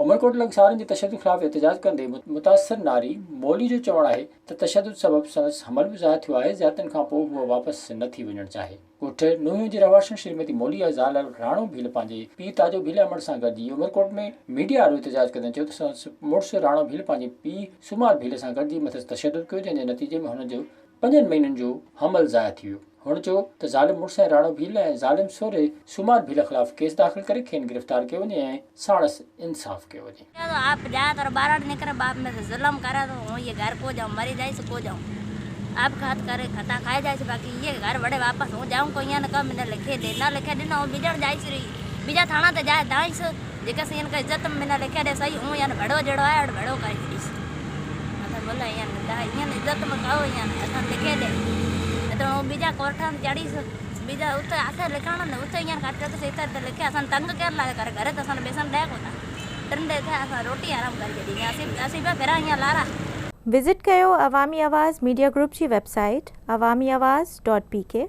उमरकोट लंगसारनि जे तशद्दुद ख़िलाफ़ एहतजाज कंदे मुतासिर नारी मौली जो चवणु आहे त तशद्दुद सबबि संदसि हमल बि ज़ाहिर थियो आहे। ज़ियादतनि खां पोइ हूअ वापसि नथी वञणु चाहे। ॻोठ नुंहिं जी रवाशनि श्रीमती मौलीअ ज़ाल राणो भील पंहिंजे पीउ ताजो भील अमर सां गॾिजी उमरकोट में मीडिया वारो एहतजाज कंदे चयो त संदसि मुड़ुसु राणो भील पंहिंजे पीउ सुमार भील सां गॾिजी मथसि तशद्दुद कयो, जंहिंजे नतीजे में हुन जो 5 महीननि जो हमल ज़ाहिर थी वियो। हुन चयो त ज़ालिम मुड़ुसु ऐं राणो भील ऐं ज़ालिम सहुरे सुमार भील ख़िलाफ़ केस दाख़िल करे खेनि गिरफ़्तार कयो वञे ऐं साणसि इंसाफ़ कयो वञे। आप ज़्यादातर बाहर निकले बाप में जुल्म करे तो हूँ ये घर को जाऊँ, मरी जाए सो को जाऊँ, आप खात करे खता खाए जाए, बाकी ये घर बड़े वापस हूँ जाऊँ कोई न कम न लिखे दे ना लिखे दे ना बिजड़ जाए रही बीजा थाना तो जाए दाइस जेका से इनका इज्जत में न लिखे दे सही हूँ यान भड़ो जड़ो है भड़ो का मतलब बोला यान इज्जत में कहो यान असा लिखे दे तो बीजा कोर्टा में चढ़ी बीजा उते आसे लिखाना न उते यान काटे तो सेता तो लिखे असन तंग कर ला कर घरे तो असन बेसन दे को टंडे थे असन रोटी आराम करके दी असी पे फिर यहाँ लारा। विजिट कयो अवामी आवाज़ मीडिया ग्रुप जी वेबसाइट awamiawaz.pk।